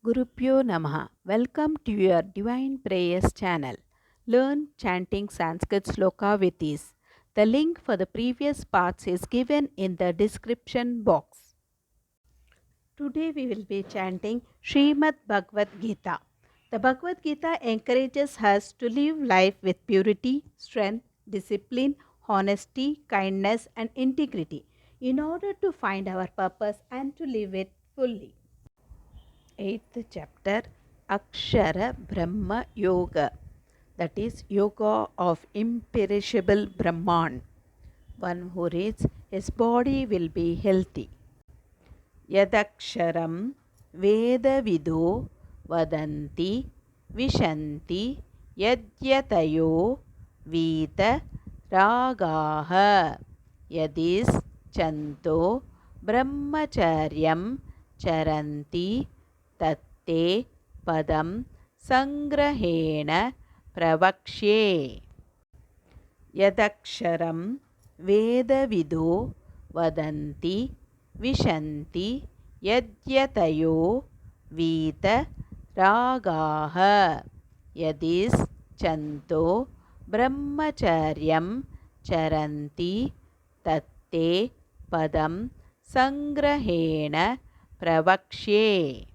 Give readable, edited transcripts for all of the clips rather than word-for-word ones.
Gurupyo Namaha. Welcome to your Divine Prayers channel. Learn chanting Sanskrit sloka with ease. The link for the previous parts is given in the description box. Today we will be chanting Srimad Bhagavad Gita. The Bhagavad Gita encourages us to live life with purity, strength, discipline, honesty, kindness, and integrity in order to find our purpose and to live it fully. 8th chapter Akshara Brahma Yoga, that is Yoga of imperishable Brahman. One who reads, his body will be healthy. Yadaksharam Vedavido Vadanti Vishanti Yadyatayo Vita Ragaha Yadis Chanto Brahmacharyam Charanti Tatte Padam Sangrahena Pravakshe. Yadaksharam Vedavido Vadanti Vishanti Yadyatayo Vita Ragaha Yadis Chanto Brahmacharyam Charanti Tatte Padam Sangrahena Pravakshe.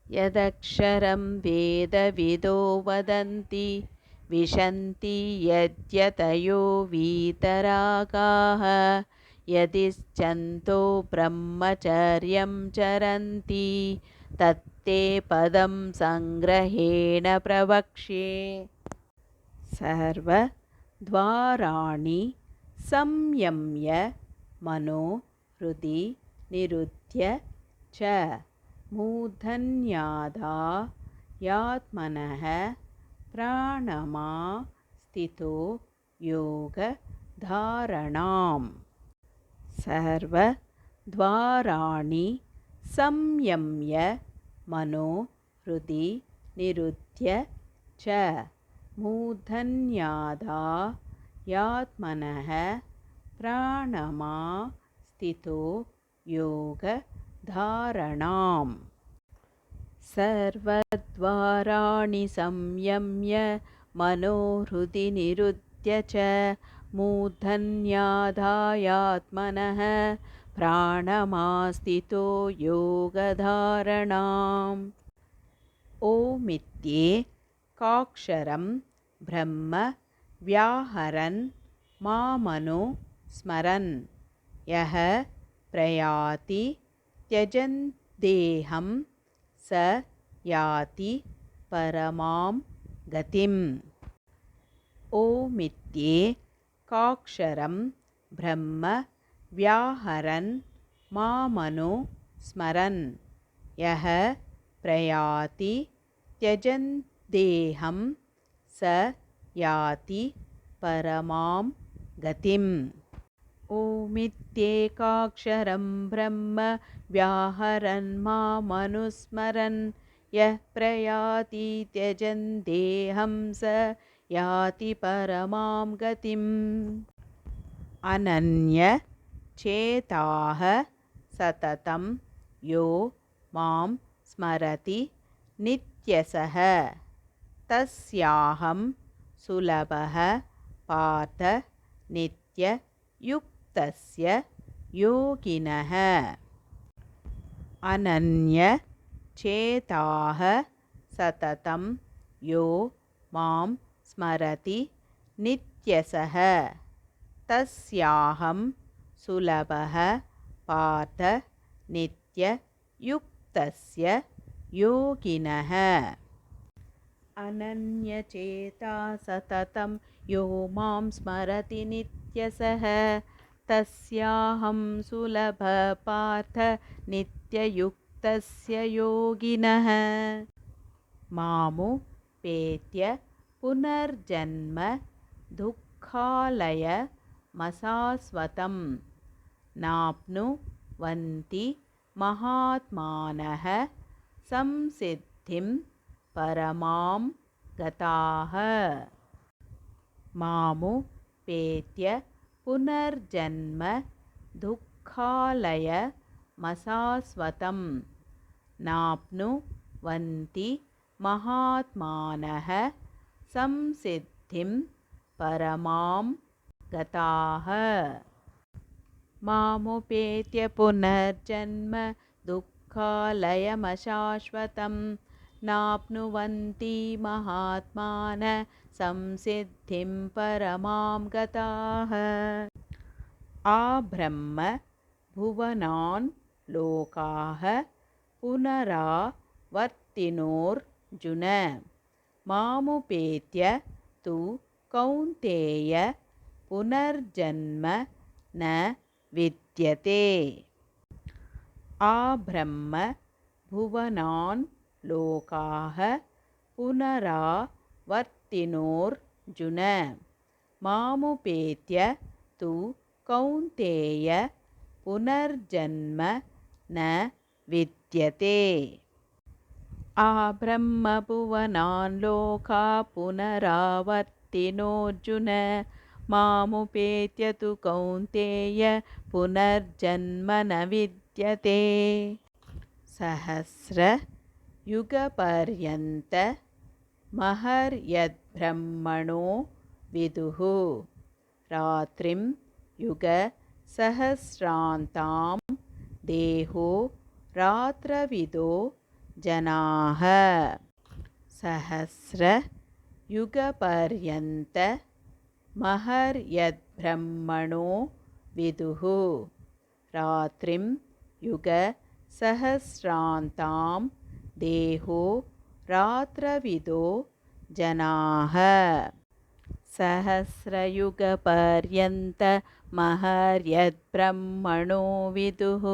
Yadaksharam Vedavido Vadanti Vishanti Yadyatayo Vitaragaha Yadischanto Brahmacharyam Charanti Tatte Padam Sangrahena Pravakshe. Sarva Dvarani Samyamya Mano Hrudi Nirudhya Cha Mudhanyada Yatmanah Pranama Stito Yoga Dharanam. Sarva Dvarani Samyamya Mano Hrudi Nirudhya Cha Mudhanyada Yatmanah Pranama Stito Yoga Dharanam. Sarvadvarani samyamya manohrudi nirudhya cha mudhanyadhayatmanah pranamastito yogadharanam. Omitye kaksharam brahma vyaharan mamano smaran yaha prayati tyajan deham sa yati paramam gatim. Omitye kaksharam brahma vyaharan mamano smaran yaha prayati tyajan deham sa yati paramam gatim. Omityekaksharam brahma vyaharan mamanusmaran yah prayati tyajan deham sa yati paramam gatim. Ananya chetaha satatam yo mam smarati nityasaha tasyaham sulabha partha nitya yuktasya yoginah. Ananya chetaha satatam yo mam smarati nityasaha tasyaham sulabha partha nitya yuktasya yoginah. Ananya cheta satatam yo mam smarati nityasaha tasyaham sulabha partha nityayuktasya yoginah. Mamu petya punarjanma dukkhalaya masasvatam napnu vanti mahatmanah samsiddhim paramam gataha. Mamu petya punarjanma dukkhalaya masasvatam napnu वन्ति महात्मानः संसिद्धिं परमां गताः। मामुपेत्य पुनर्जन्म दुःखालयमशाश्वतं नाप्नुवन्ति महात्मानः संसिद्धिं परमां गताः। आब्रह्म भुवनान् लोकाः पुनरावर्तिनोऽर्जुन मामुपेत्य तु कौन्तेय पुनर्जन्म न विद्यते। आब्रह्म भुवनान् लोकाः पुनरावर्तिनोऽर्जुन मामुपेत्य तु कौन्तेय पुनर्जन्म न विद्यते। आब्रह्मभुवनान् लोका पुनरावर्तिनोऽर्जुन मामुपेत्य तु कौन्तेय पुनर्जन्म न विद्यते। सहस्रयुगपर्यन्त महर्यद्ब्रह्मणो विदुः रात्रिं युगसहस्रान्तां देहो रात्रविदो जनाः। सहस्रयुगपर्यन्त महर्यद्ब्रह्मणो विदुः रात्रिं युगसहस्रान्तां देहो रात्रविदो जनाः। सहस्रयुगपर्यन्त महर्यद्ब्रह्मणो विदुः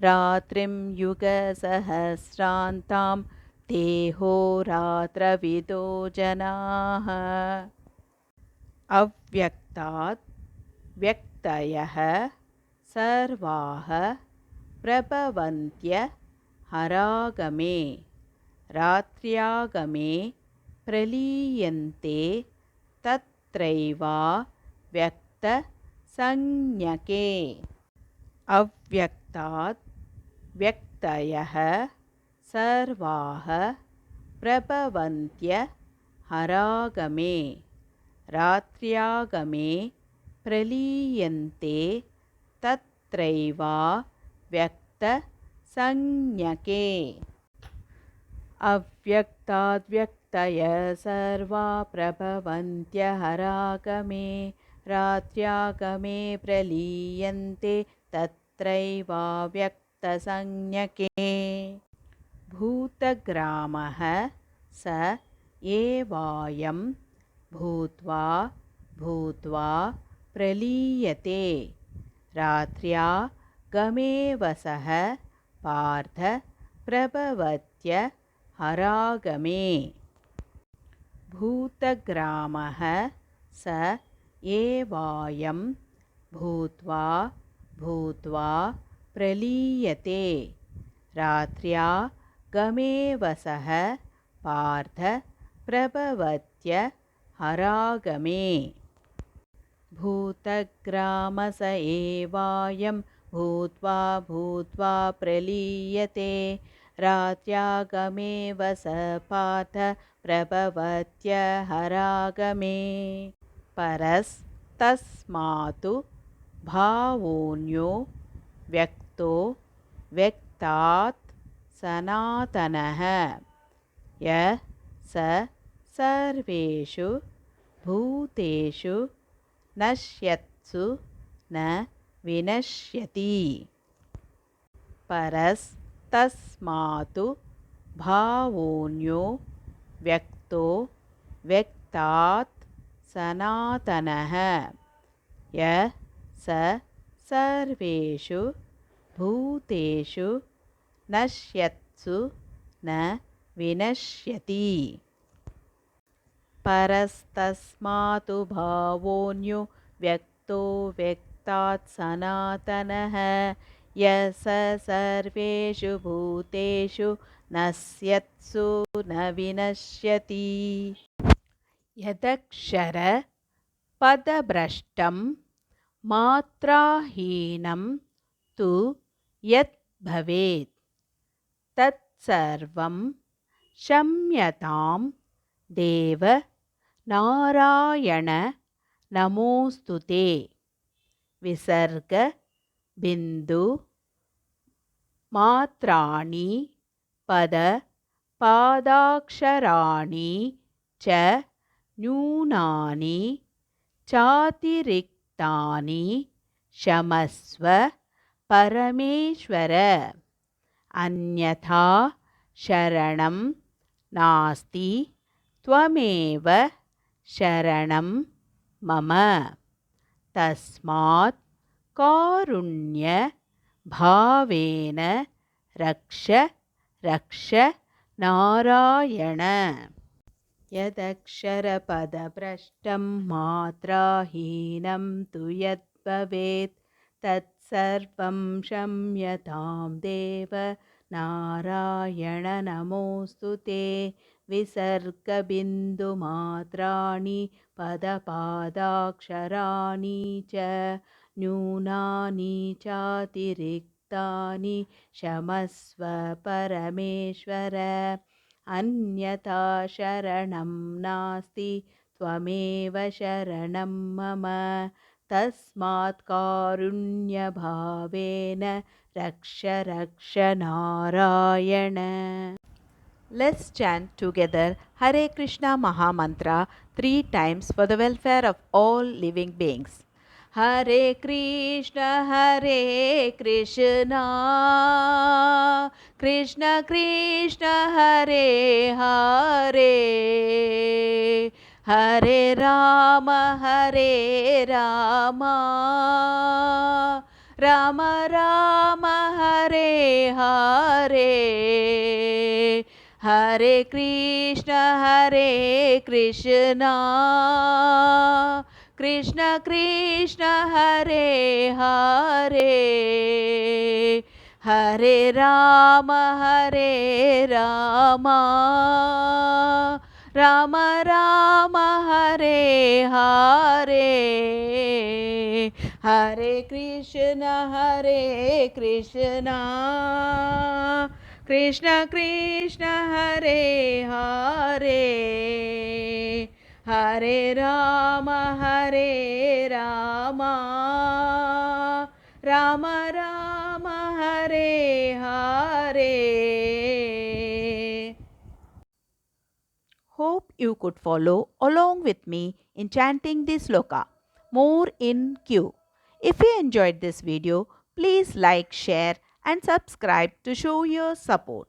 रात्रिं युगसहस्रान्तां देहो रात्रविदो जनाः। अव्यक्तात् व्यक्तयः सर्वाः प्रभवन्त्य हरागमे रात्र्यागमे प्रलीयन्ते तत्रैवा व्यक्तसंज्ञके। अव्यक्तात् व्यक्तयः सर्वाः प्रभवन्त्य हरागमे रात्र्यागमे प्रलीयन्ते तत्रैवा व्यक्तसंज्ञके। अव्यक्ताद्व्यक्तयः सर्वा प्रभवन्त्य हरागमे रात्र्यागमे प्रलीयन्ते तत्रैवा व्यक्तसंज्ञके। भूतग्रामः स एवायं भूत्वा भूत्वा प्रलीयते रात्र्यागमे वसः पार्थ प्रभवत्य हरागमे। भूतग्रामः स एवायं भूत्वा भूत्वा प्रलीयते रात्र्यागमे वसः पार्थ प्रभवत्य हरागमे। भूतग्राम स एवायं भूत्वा भूत्वा प्रलीयते रात्र्यागमे वसः पार्थ प्रभवत्य हरागमे। परस्तस्मातु भावोऽन्यो व्यक्तो व्यक्तात् सनातनः यः स सर्वेषु भूतेषु नश्यत्सु न विनश्यति। परस्तस्मातु भावोऽन्यो व्यक्तो व्यक्तात् सनातनः यः स सर्वेषु भूतेषु नश्यत्सु न विनश्यति। परस्तस्मातु भावोऽन्यो व्यक्तो व्यक्तात् सनातनः यः स सर्वेषु भूतेषु नश्यत्सु न विनश्यति। यदक्षरपदभ्रष्टं मात्राहीनं तु यत् भवेत् तत्सर्वं शम्यतां देव नारायण नमोऽस्तु ते। विसर्ग बिन्दु मात्राणि पद पादाक्षराणि च न्यूनानि चातिरिक्तानि क्षमस्व परमेश्वर। अन्यथा शरणं नास्ति त्वमेव शरणं मम। तस्मात् कारुण्य भावेन रक्ष रक्ष नारायण। यदक्षरपदभ्रष्टं मात्राहीनं तु यद्भवेत् तत्सर्वं क्षम्यतां देव नारायण नमोऽस्तु ते। विसर्गबिन्दुमात्राणि पदपादाक्षराणि च न्यूनानि चातिरिक्तानि क्षमस्व परमेश्वर। अन्यथा शरणं नास्ति त्वमेव शरणं मम। तस्मात् कारुण्यभावेन रक्ष रक्ष Narayana. Let's chant together Hare Krishna Mahamantra 3 times for the welfare of all living beings. Hare Krishna Krishna Krishna Hare Hare, Hare Rama Rama Rama Hare Hare, Hare Krishna Krishna Krishna Hare Hare, Hare Rama Rama Rama Hare Hare, Hare Krishna Krishna Krishna Hare Hare, Hare Rama Rama Rama Hare Hare. Hope you could follow along with me in chanting this sloka. More in queue. If you enjoyed this video, please like, share and subscribe to show your support.